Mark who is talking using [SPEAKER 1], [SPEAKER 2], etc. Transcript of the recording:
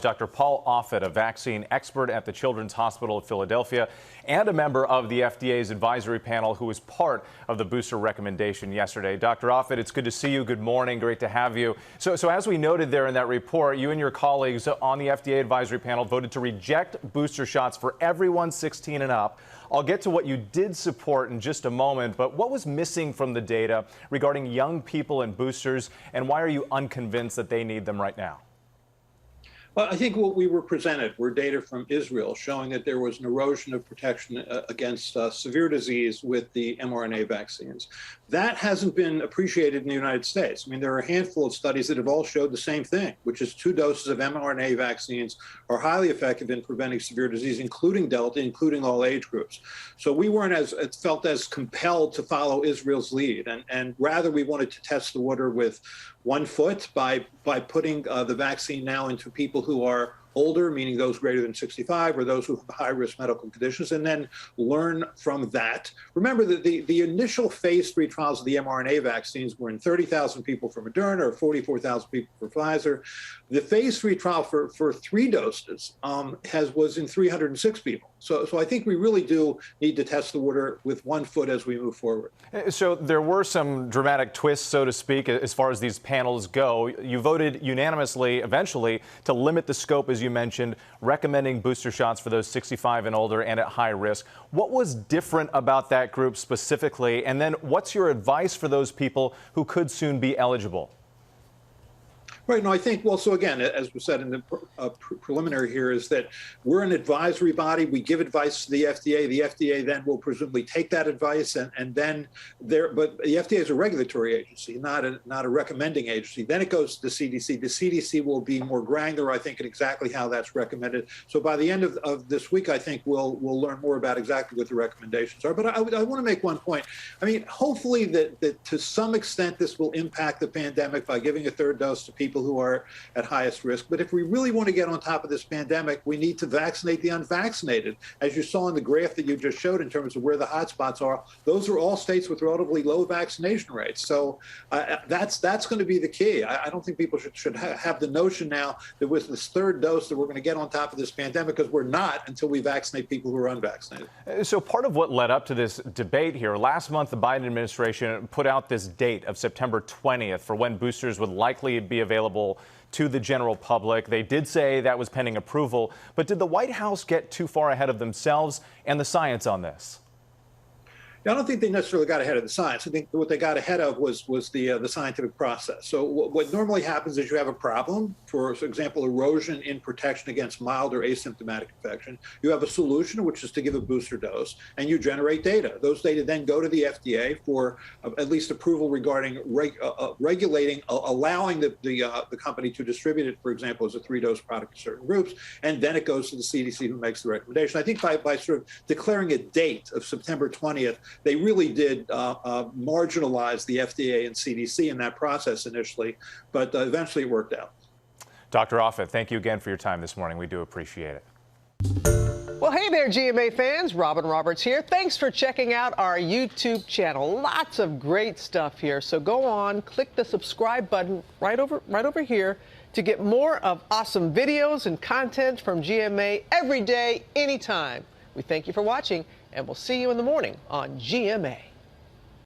[SPEAKER 1] Dr. Paul Offit, a vaccine expert at the Children's Hospital of Philadelphia and a member of the FDA's advisory panel who was part of the booster recommendation yesterday. Dr. Offit, it's good to see you. Good morning. Great to have you. So as we noted there in that report, you and your colleagues on the FDA advisory panel voted to reject booster shots for everyone 16 and up. I'll get to what you did support in just a moment, but what was missing from the data regarding young people and boosters, and why are you unconvinced that they need them right now?
[SPEAKER 2] Well, I think what we were presented were data from Israel showing that there was an erosion of protection against severe disease with the mRNA vaccines. That hasn't been appreciated in the United States. I mean, there are a handful of studies that have all showed the same thing, which is 2 doses of mRNA vaccines are highly effective in preventing severe disease, including Delta, including all age groups. So we weren't felt as compelled to follow Israel's lead, and rather we wanted to test the water with 1 foot by putting the vaccine now into people who are older, meaning those greater than 65, or those who have high-risk medical conditions, and then learn from that. Remember that the initial phase 3 trials of the mRNA vaccines were in 30,000 people for Moderna or 44,000 people for Pfizer. The phase 3 trial for 3 doses was in 306 people. So I think we really do need to test the water with 1 foot as we move forward.
[SPEAKER 1] So there were some dramatic twists, so to speak, as far as these panels go. You voted unanimously, eventually, to limit the scope, as you mentioned, recommending booster shots for those 65 and older and at high risk. What was different about that group specifically? And then what's your advice for those people who could soon be eligible?
[SPEAKER 2] Right. No, I think, well, so again, as we said in the preliminary here, is that we're an advisory body. We give advice to the FDA. The FDA then will presumably take that advice and then but the FDA is a regulatory agency, not a recommending agency. Then it goes to the CDC. The CDC will be more granular, I think, in exactly how that's recommended. So by the end of this week, I think we'll learn more about exactly what the recommendations are. But I want to make one point. I mean, hopefully that to some extent this will impact the pandemic by giving a 3rd dose to people who are at highest risk. But if we really want to get on top of this pandemic, we need to vaccinate the unvaccinated. As you saw in the graph that you just showed in terms of where the hotspots are, those are all states with relatively low vaccination rates. So that's going to be the key. I don't think people should have the notion now that with this 3rd dose that we're going to get on top of this pandemic, because we're not until we vaccinate people who are unvaccinated.
[SPEAKER 1] So part of what led up to this debate here, last month the Biden administration put out this date of September 20th for when boosters would likely be available to the general public. They did say that was pending approval, but did the White House get too far ahead of themselves and the science on this?
[SPEAKER 2] I don't think they necessarily got ahead of the science. I think what they got ahead of was the scientific process. So what normally happens is you have a problem, for example, erosion in protection against mild or asymptomatic infection. You have a solution, which is to give a booster dose, and you generate data. Those data then go to the FDA for at least approval regarding regulating, allowing the company to distribute it, for example, as a 3-dose product to certain groups, and then it goes to the CDC who makes the recommendation. I think by sort of declaring a date of September 20th, they really did marginalize the FDA and CDC in that process initially, but eventually it worked out.
[SPEAKER 1] Dr. Offit, thank you again for your time this morning. We do appreciate it.
[SPEAKER 3] Well, hey there, GMA fans. Robin Roberts here. Thanks for checking out our YouTube channel. Lots of great stuff here. So go on, click the subscribe button right over here to get more of awesome videos and content from GMA every day, anytime. We thank you for watching, and we'll see you in the morning on GMA.